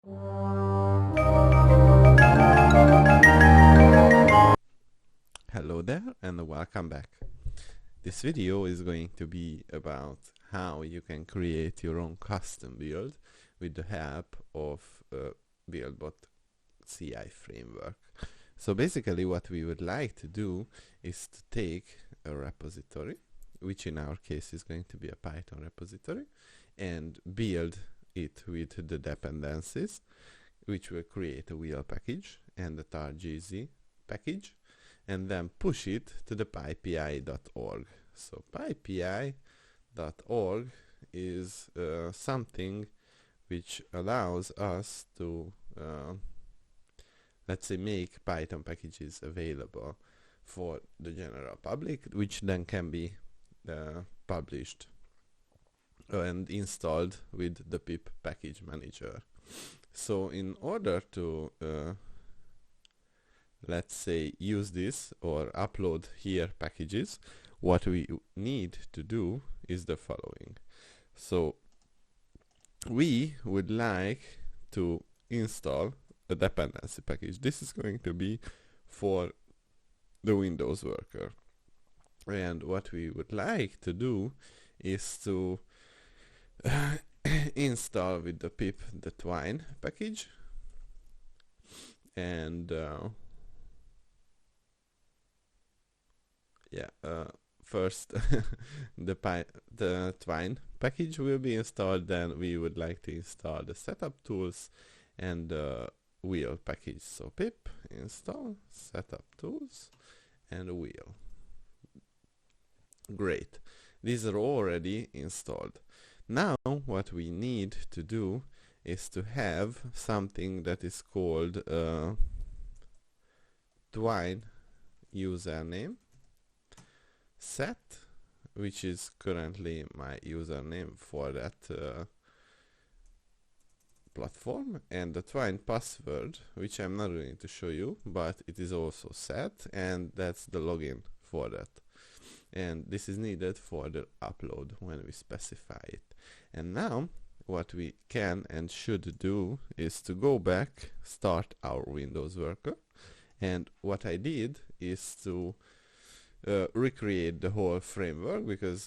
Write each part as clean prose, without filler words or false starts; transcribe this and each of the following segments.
Hello there and welcome back. This video is going to be about how you can create your own custom build with the help of Buildbot CI framework. So basically what we would like to do is to take a repository, which in our case is going to be a Python repository, and build it with the dependencies, which will create a wheel package and a targz package, and then push it to the pypi.org. So pypi.org is something which allows us to let's say make Python packages available for the general public, which then can be published and installed with the pip package manager. So in order to let's say use this or upload here packages, what we need to do is the following. So we would like to install a dependency package. This is going to be for the Windows worker, and what we would like to do is to install with the pip the twine package, and first the twine package will be installed, then we would like to install the setup tools and the wheel package. So pip install setup tools and wheel. Great, these are already installed. Now what we need to do is to have something that is called twine username set, which is currently my username for that platform, and the twine password, which I'm not going to show you, but it is also set, and that's the login for that. And this is needed for the upload when we specify it. And now what we can and should do is to go back, start our Windows worker, and what I did is to recreate the whole framework, because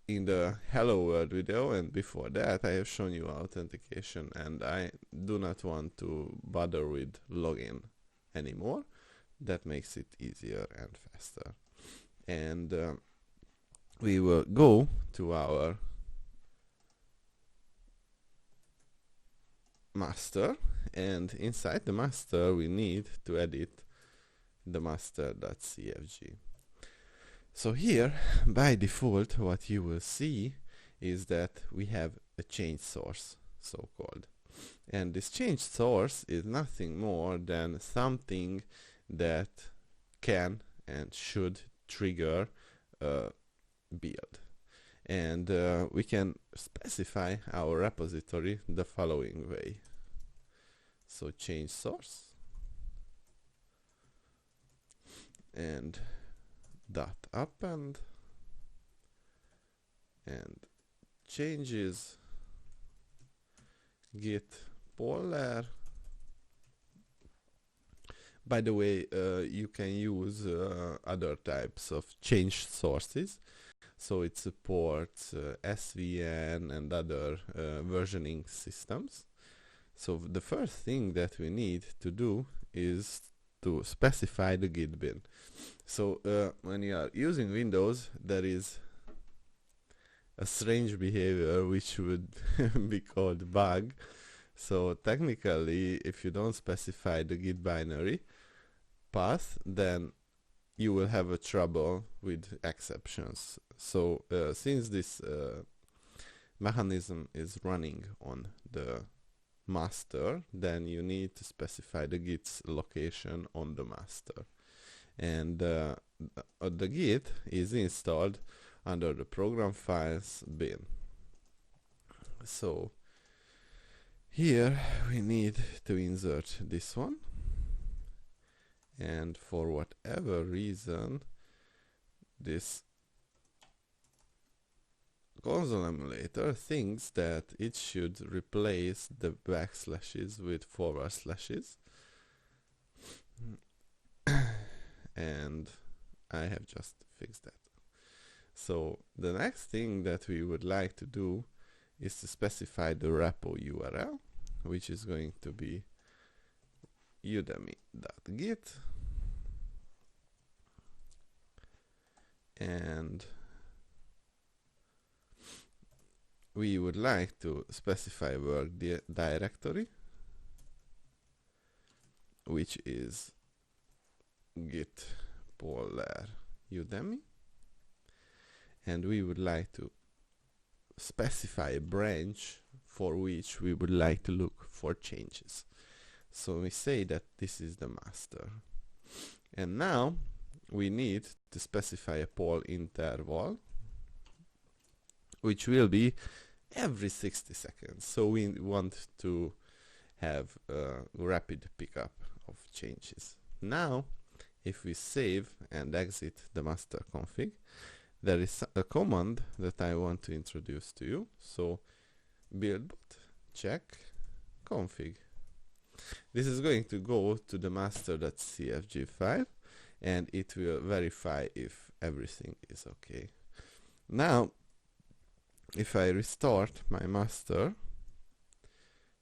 in the Hello World video and before that I have shown you authentication, and I do not want to bother with login anymore. That makes it easier and faster. And we will go to our master, and inside the master we need to edit the master.cfg. So here by default what you will see is that we have a change source, so called, and this change source is nothing more than something that can and should trigger a build. And we can specify our repository the following way. So change source and dot append and changes git poller. By the way, you can use other types of change sources, so it supports SVN and other versioning systems. So the first thing that we need to do is to specify the git bin. So when you are using Windows, there is a strange behavior which would be called bug. So technically, if you don't specify the git binary path, then you will have a trouble with exceptions. So since this mechanism is running on the master, then you need to specify the git's location on the master, and the git is installed under the program files bin. So here we need to insert this one, and for whatever reason this console emulator thinks that it should replace the backslashes with forward slashes. And I have just fixed that. So the next thing that we would like to do is to specify the repo URL, which is going to be udemy.git, and we would like to specify work directory, which is git polar udemy, and we would like to specify a branch for which we would like to look for changes. So we say that this is the master, and now we need to specify a poll interval, which will be every 60 seconds. So we want to have a rapid pickup of changes. Now, if we save and exit the master config, there is a command that I want to introduce to you. So buildbot check config. This is going to go to the master.cfg file, and it will verify if everything is okay. Now, if I restart my master,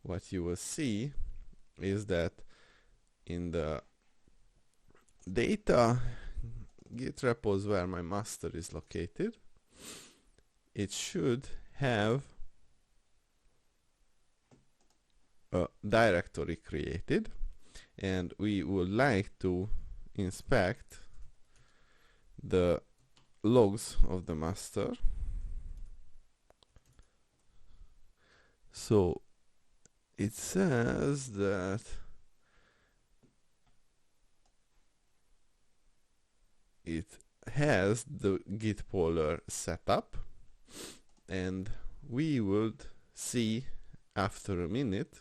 what you will see is that in the data git repos where my master is located, it should have a directory created, and we would like to inspect the logs of the master. So it says that it has the git polar setup, and we would see after a minute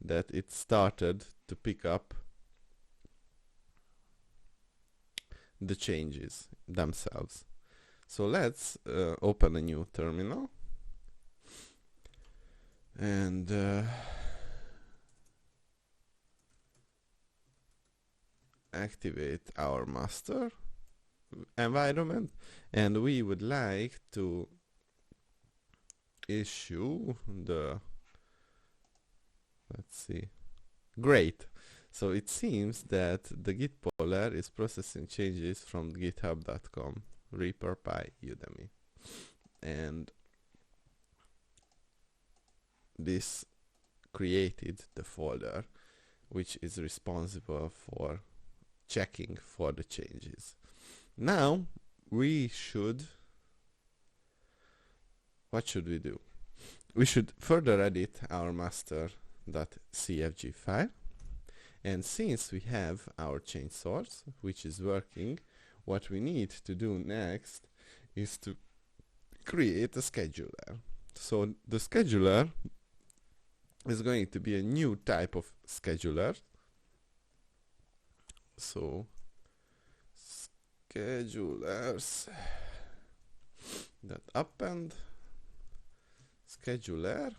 that it started to pick up the changes themselves. So let's open a new terminal and activate our master environment, and we would like to issue the, let's see, great. So it seems that the git polar is processing changes from github.com repo by Udemy, and this created the folder which is responsible for checking for the changes. Now we should, what should we do? We should further edit our master.cfg file, and since we have our change source which is working, what we need to do next is to create a scheduler. So the scheduler is going to be a new type of scheduler. So schedulers that append schedulers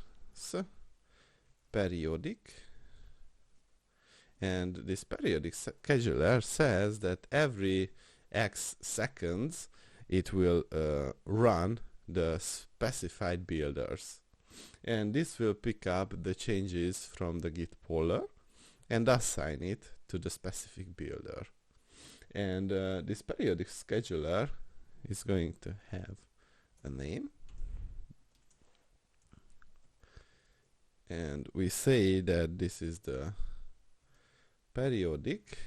periodic, and this periodic scheduler says that every X seconds it will run the specified builders, and this will pick up the changes from the git polar and assign it to the specific builder. And this periodic scheduler is going to have a name, and we say that this is the periodic,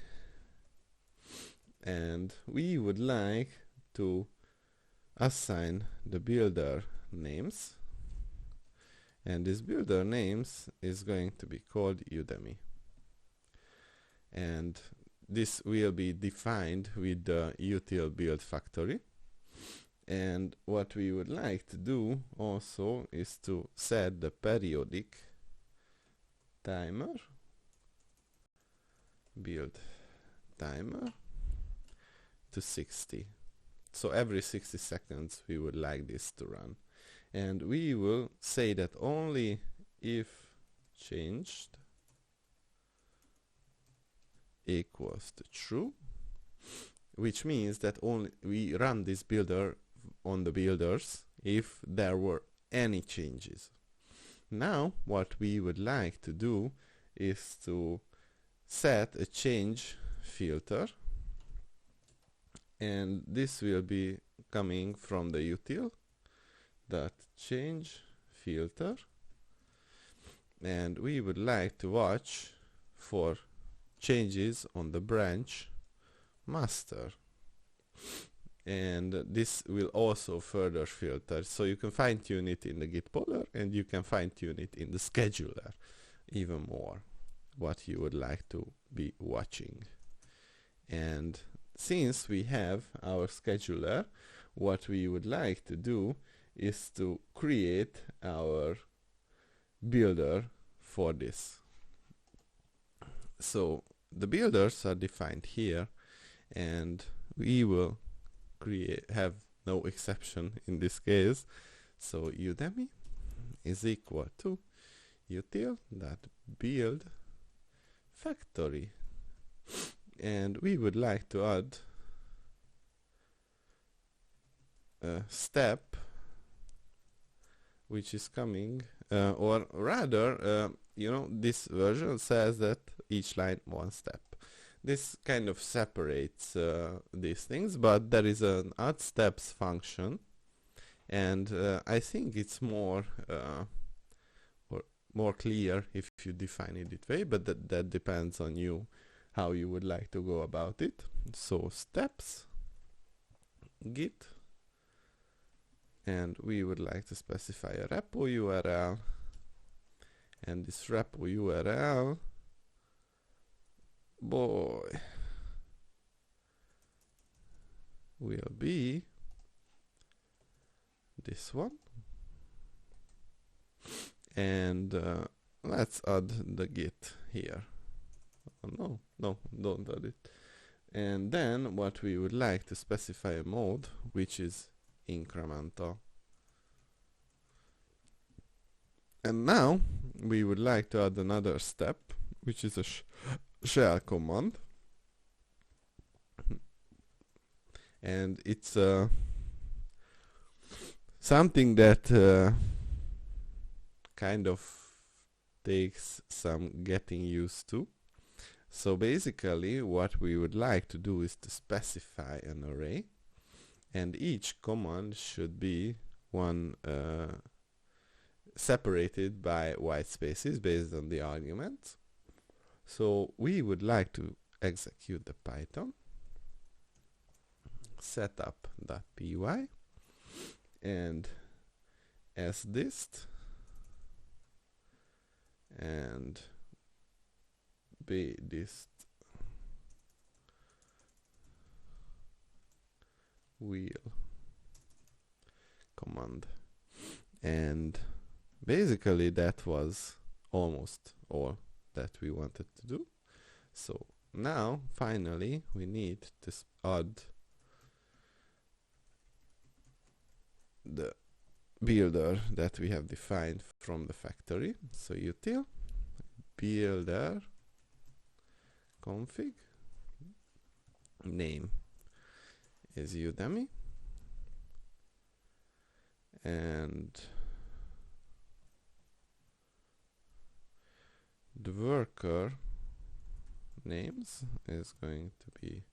and we would like to assign the builder names, and this builder names is going to be called Udemy, and this will be defined with the util build factory. And what we would like to do also is to set the periodic timer, build timer, to 60. So every 60 seconds we would like this to run. and we will say that only if changed equals to true, which means that only we run this builder on the builders if there were any changes. Now what we would like to do is to set a change filter, and this will be coming from the util that change filter, and we would like to watch for changes on the branch master, and this will also further filter, so you can fine-tune it in the git poller and you can fine-tune it in the scheduler even more, what you would like to be watching. And since we have our scheduler, what we would like to do is to create our builder for this. So the builders are defined here, and we will have no exception in this case. So Udemy is equal to util.build factory, and we would like to add a step which is coming, or rather, this version says that each line one step. This kind of separates these things, but there is an add steps function, and I think it's more clear if you define it that way, but that depends on you, how you would like to go about it. So steps git, and we would like to specify a repo URL, and this repo URL, will be this one, and let's add the git here. Oh, no, don't add it. And then what we would like to specify a mode which is incremental. And now we would like to add another step, which is a shell command, and it's something that kind of takes some getting used to. So basically what we would like to do is to specify an array, and each command should be one separated by white spaces based on the arguments. So we would like to execute the Python setup.py and sdist and bdist wheel command, and basically that was almost all that we wanted to do. So now finally we need to add the builder that we have defined from the factory. So util builder config, name is Udemy, and the worker names is going to be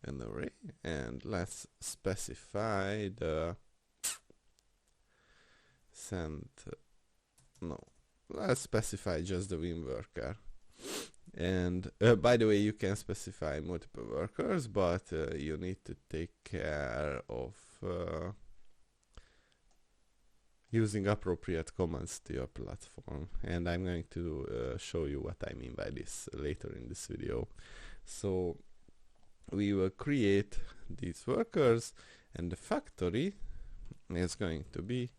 an array, and let's specify the let's specify just the Vim worker. And by the way, you can specify multiple workers, but you need to take care of using appropriate commands to your platform, and I'm going to show you what I mean by this later in this video. So we will create these workers, and the factory is going to be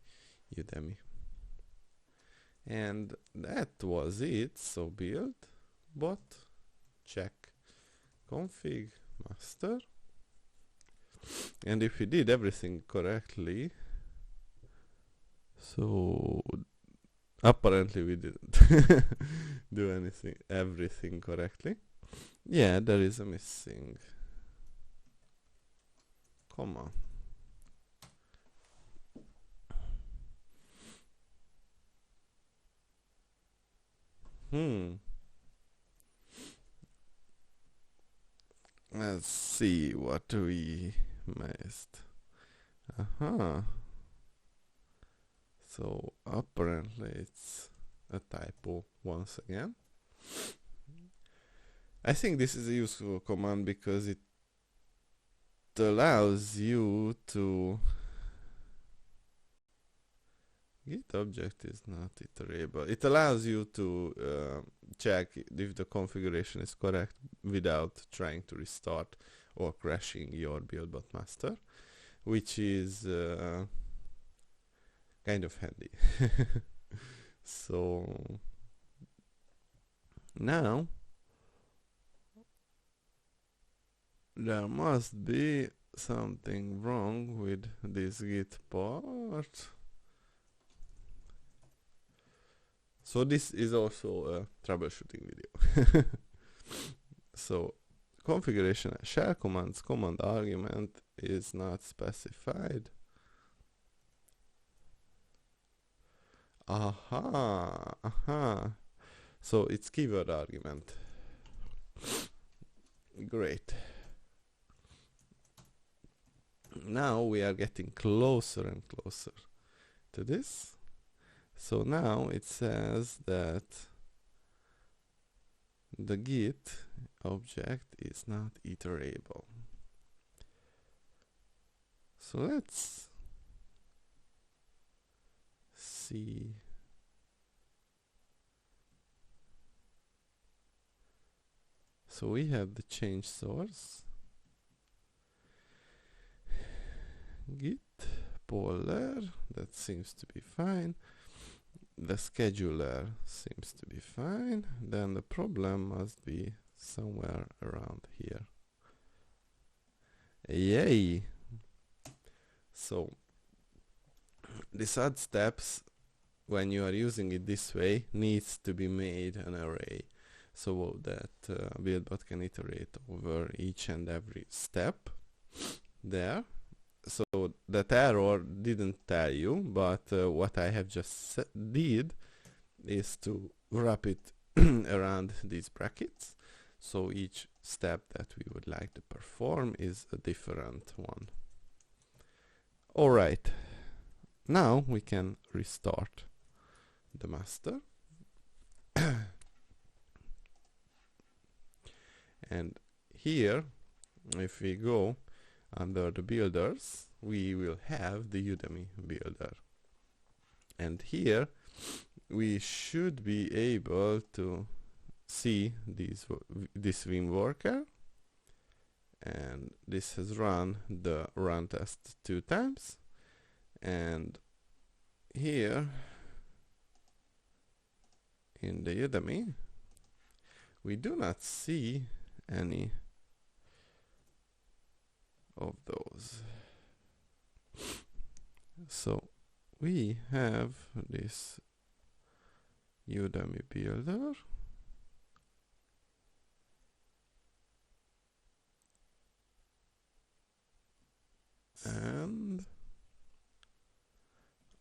Udemy, and that was it. So build bot check config master, and if we did everything correctly, So apparently we didn't do everything correctly. Yeah, there is a missing comma. Let's see what we missed. So apparently it's a typo once again. I think this is a useful command because it allows you to Git object is not iterable. It allows you to check if the configuration is correct without trying to restart or crashing your Buildbot master, which is kind of handy. So now there must be something wrong with this Git part. So this is also a troubleshooting video. So configuration shell commands command argument is not specified. So it's keyword argument. Great. Now we are getting closer and closer to this. So now it says that the Git object is not iterable. So let's see. So we have the change source, Git poller, that seems to be fine. The scheduler seems to be fine. Then the problem must be somewhere around here. Yay! So this add steps, when you are using it this way, needs to be made an array so that Buildbot can iterate over each and every step there. So that error didn't tell you, but what I have just did is to wrap it around these brackets. So each step that we would like to perform is a different one. Alright, now we can restart the master. And here, if we go under the builders, we will have the Udemy builder. And here we should be able to see this Vim worker, and this has run the run test 2 times. And here in the Udemy we do not see any of those. So we have this Udemy builder, and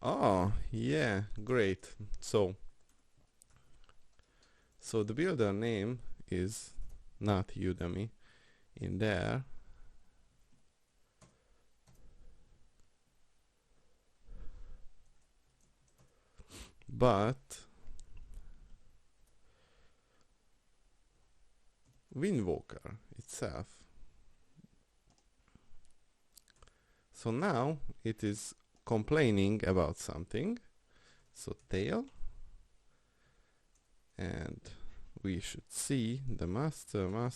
oh yeah, great. So the builder name is not Udemy in there, but Winvoker itself. So now it is complaining about something. So tail, and we should see the master.cfg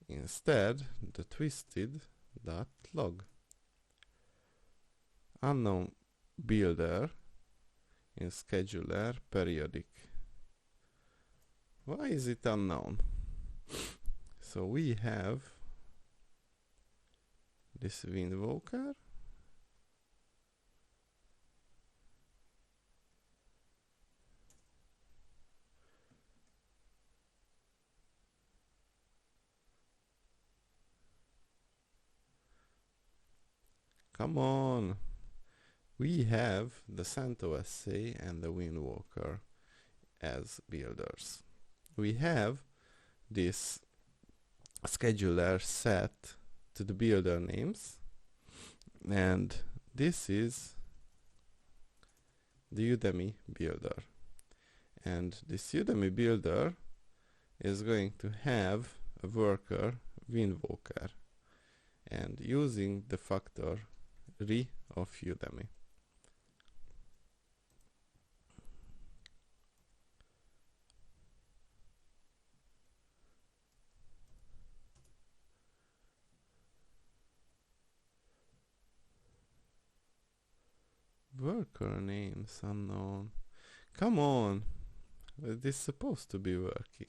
instead the twisted.log. Unknown builder in scheduler periodic. Why is it unknown? So we have this Winvoker, Come on. We have the CentOSA and the Windwalker as builders. We have this scheduler set to the builder names, and this is the Udemy builder. And this Udemy builder is going to have a worker Windwalker, and using the factor re of Udemy. Worker names unknown. Come on, this is supposed to be working.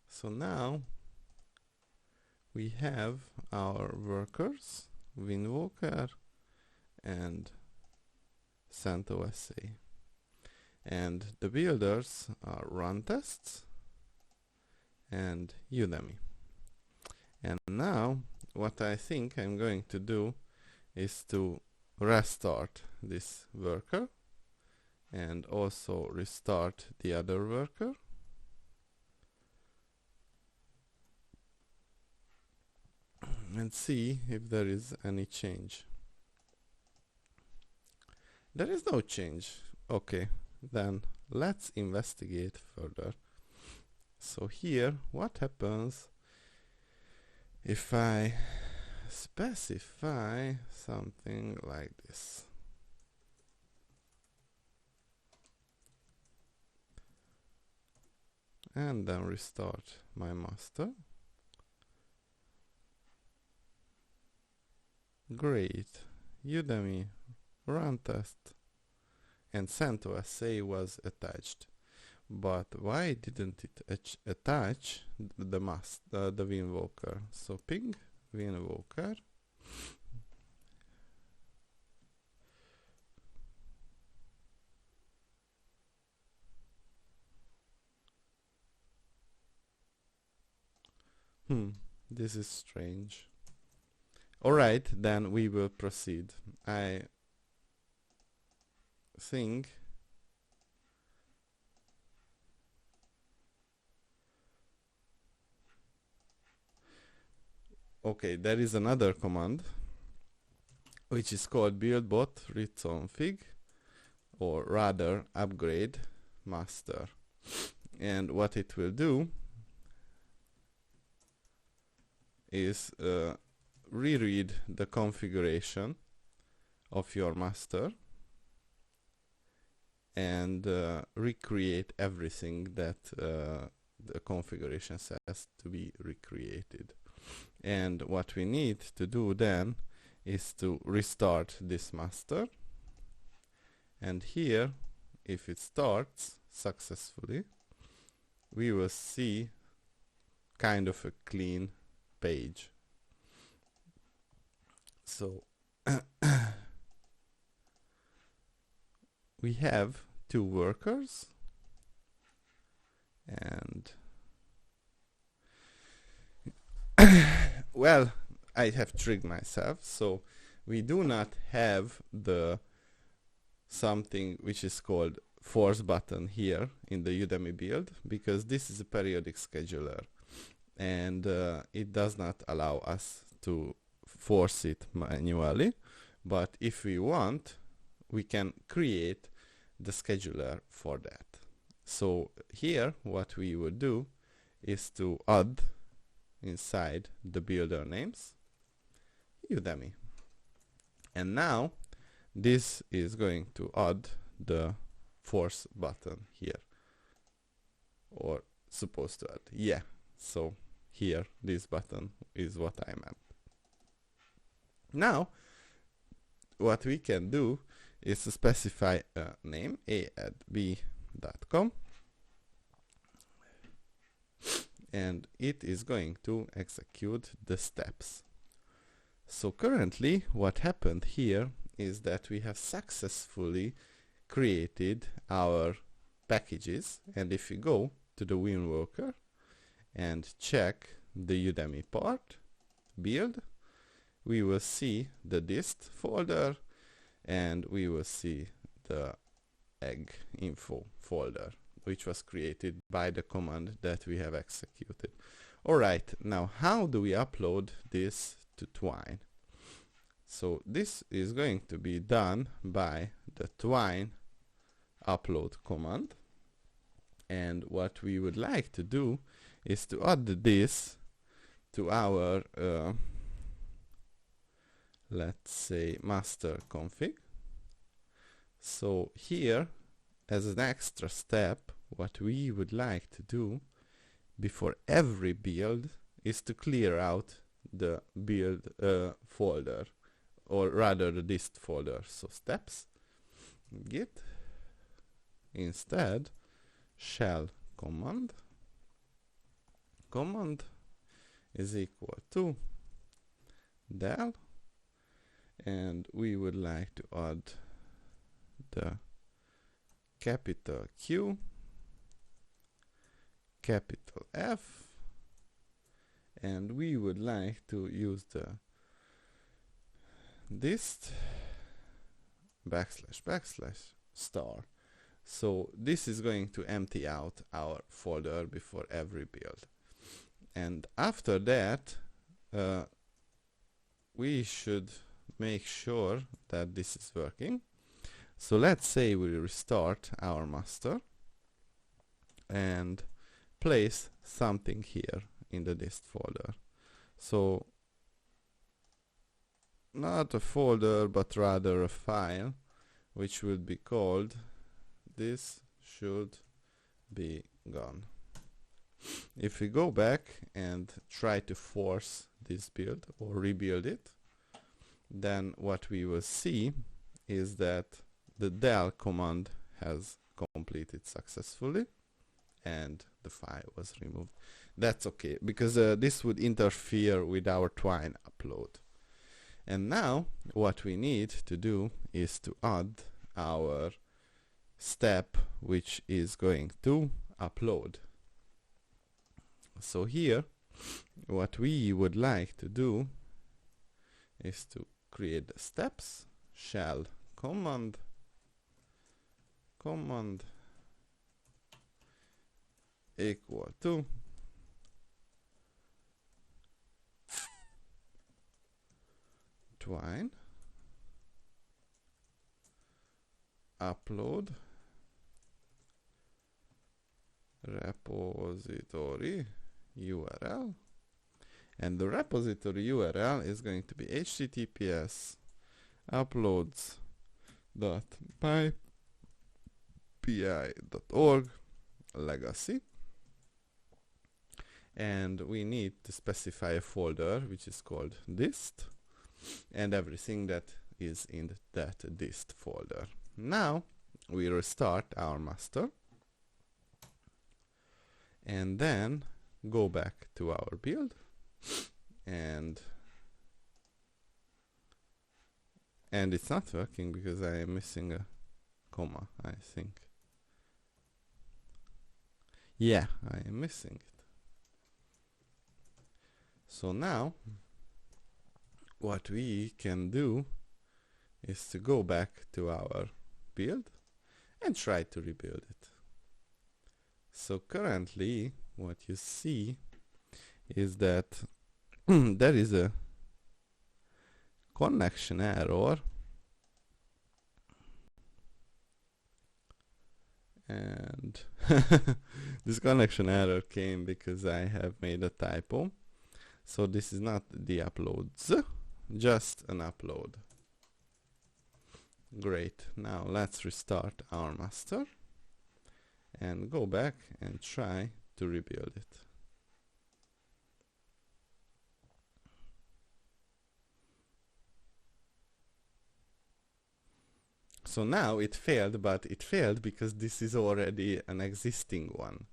So now we have our workers, Windwalker and CentOSA. And the builders are run tests and Udemy. And now what I think I'm going to do is to restart this worker and also restart the other worker. And see if there is any change. There is no change. Okay, then let's investigate further. So here, what happens if I specify something like this? And then restart my master. Great. Udemy run test and CentOSA was attached. But why didn't it attach the Windwalker? So ping Windwalker. This is strange. Alright, then we will proceed. I think okay, there is another command which is called Buildbot reconfig, or rather upgrade master. And what it will do is reread the configuration of your master and recreate everything that the configuration says to be recreated. And what we need to do then is to restart this master, and here, if it starts successfully, we will see kind of a clean page. So we have two workers, and well, I have tricked myself. So we do not have the something which is called force button here in the Udemy build, because this is a periodic scheduler, and it does not allow us to force it manually. But if we want, we can create the scheduler for that. So here what we would do is to add inside the builder names Udemy, and now this is going to add the force button here, or supposed to add, yeah. So here this button is what I meant. Now what we can do is to specify a name, a@b.com, and it is going to execute the steps. So currently what happened here is that we have successfully created our packages, and if we go to the Vim worker and check the Udemy part build, we will see the dist folder and we will see the egg info folder, which was created by the command that we have executed. Alright, now how do we upload this to Twine? So this is going to be done by the Twine upload command, and what we would like to do is to add this to our let's say master config. So here, as an extra step, what we would like to do before every build is to clear out the build folder, or rather the dist folder. So steps git instead shell command is equal to del, and we would like to add the capital Q, capital F, and we would like to use the dist / star. So this is going to empty out our folder before every build, and after that we should make sure that this is working. So let's say we restart our master and place something here in the dist folder. So not a folder but rather a file, which would be called this should be gone. If we go back and try to force this build or rebuild it, then what we will see is that the del command has completed successfully and the file was removed. That's okay, because this would interfere with our Twine upload. And now what we need to do is to add our step which is going to upload. So here what we would like to do is to create the steps shell command equal to Twine upload repository URL, and the repository URL is going to be https://uploads.py.org legacy, and we need to specify a folder which is called dist and everything that is in that dist folder. Now we restart our master and then go back to our build, and it's not working because I am missing a comma, I think. Yeah, I am missing it. So now what we can do is to go back to our build and try to rebuild it. So currently what you see is that there is a connection error, and this connection error came because I have made a typo. So this is not the uploads, just an upload. Great. Now let's restart our master and go back and try to rebuild it. So now it failed, but it failed because this is already an existing one.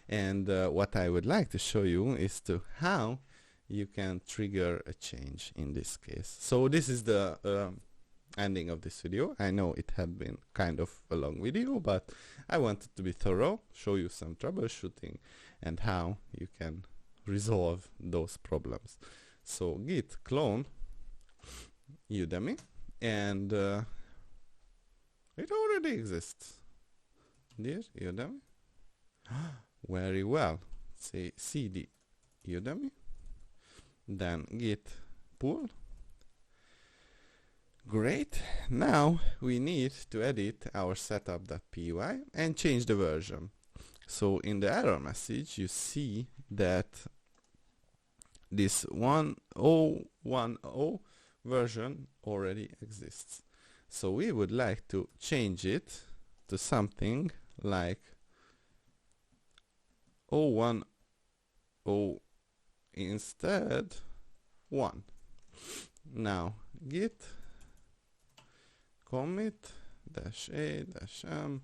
And what I would like to show you is to how you can trigger a change in this case. So this is the ending of this video. I know it had been kind of a long video, but I wanted to be thorough, show you some troubleshooting and how you can resolve those problems. So git clone Udemy, and it already exists. Dear Udemy. Very well. Say cd Udemy, then git pull. Great. Now we need to edit our setup.py and change the version. So in the error message you see that this 1010 version already exists. So we would like to change it to something like 010 instead 1. Now git commit -a-m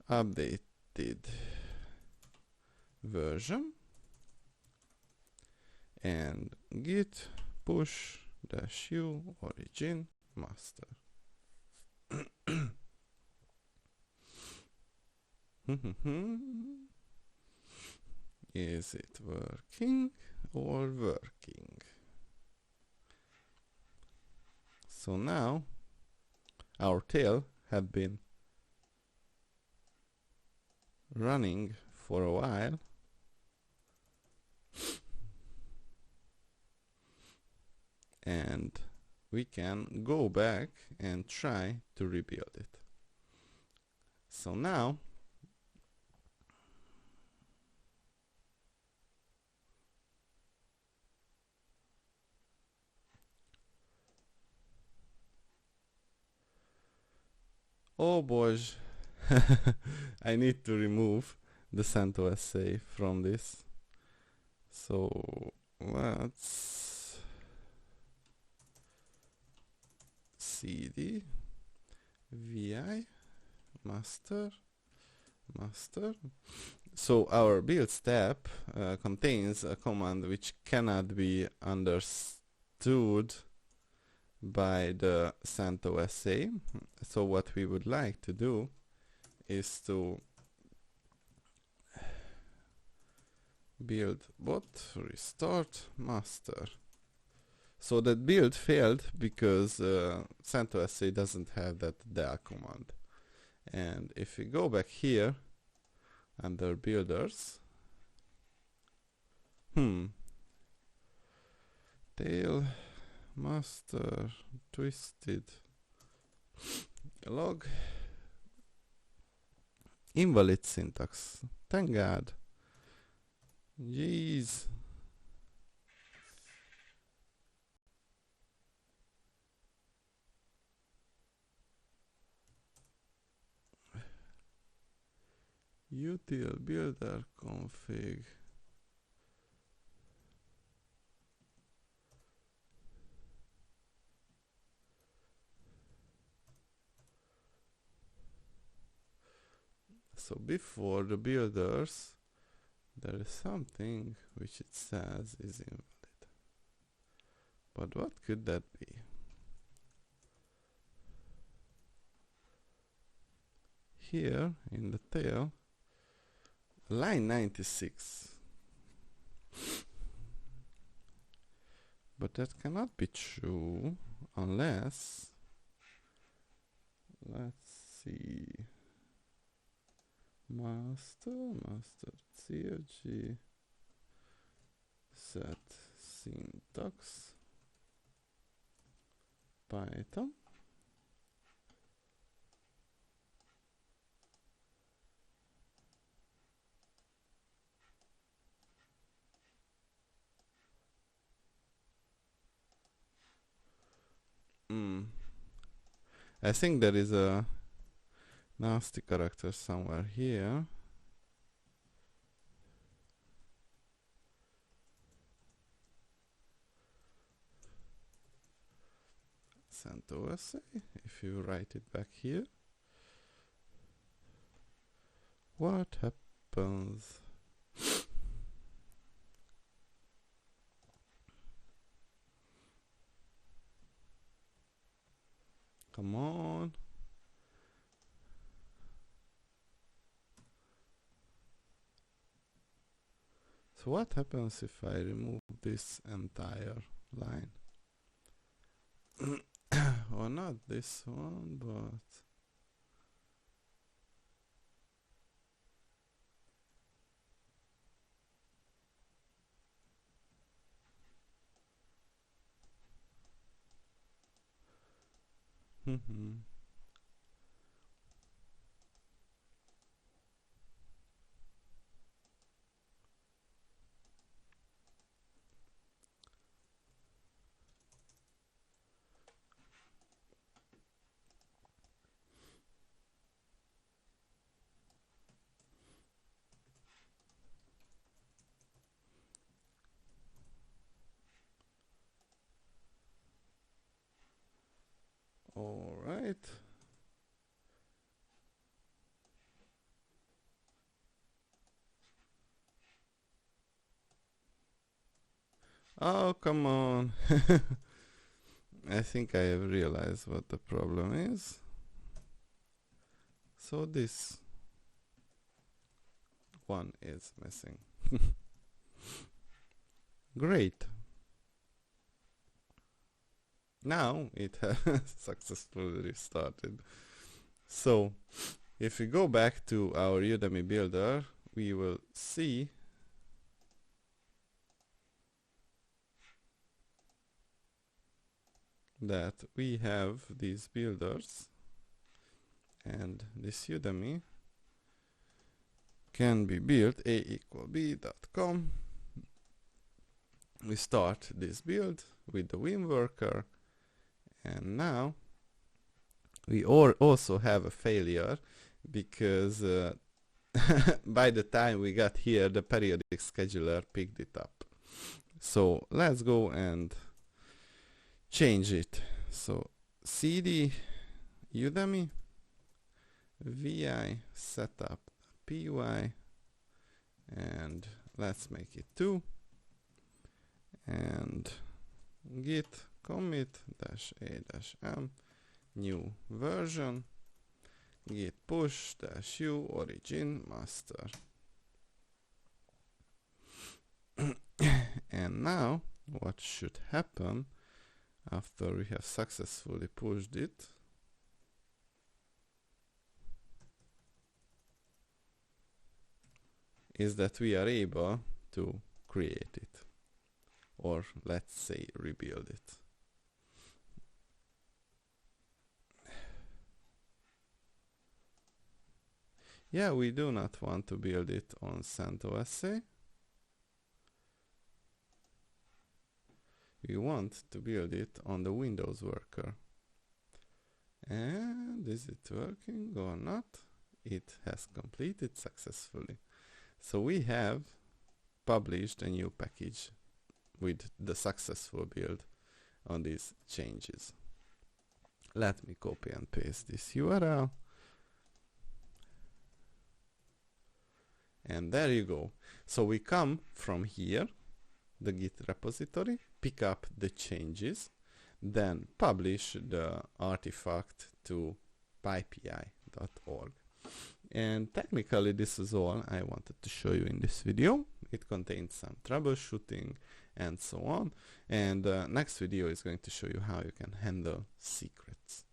updated version and git push -u origin master. Is it working or working? So now our tail had been running for a while, and we can go back and try to rebuild it. So now oh boy, I need to remove the CentOS SA from this. So let's cd vi master. So our build step contains a command which cannot be understood by the CentOS SA. So what we would like to do is to Buildbot restart master. So that build failed because CentOS SA doesn't have that del command. And if we go back here under builders, tail master twisted log invalid syntax. Thank God. Jeez. util builder config. So before the builders there is something which it says is invalid. But what could that be? Here in the tail, line 96. But that cannot be true unless, let's see, master cfg set syntax Python. I think there is a nasty character somewhere here. CentOS, if you write it back here, what happens? Come on. So what happens if I remove this entire line? Or not this one, but all right. Oh, come on. I think I have realized what the problem is. So this one is missing. Great. Now it has successfully restarted. So if we go back to our Udemy builder, we will see that we have these builders, and this Udemy can be built a=b.com. We start this build with the Vim worker, and now we also have a failure because by the time we got here, the periodic scheduler picked it up. So let's go and change it. So cd Udemy vi setup py, and let's make it 2, and git commit -a-m new version, git push -u origin master. And now what should happen after we have successfully pushed it is that we are able to create it, or let's say rebuild it. Yeah, we do not want to build it on CentOS. We want to build it on the Windows worker. And is it working or not? It has completed successfully. So we have published a new package with the successful build on these changes. Let me copy and paste this URL. And there you go. So we come from here, the Git repository, pick up the changes, then publish the artifact to pypi.org. And technically this is all I wanted to show you in this video. It contains some troubleshooting and so on. And next video is going to show you how you can handle secrets.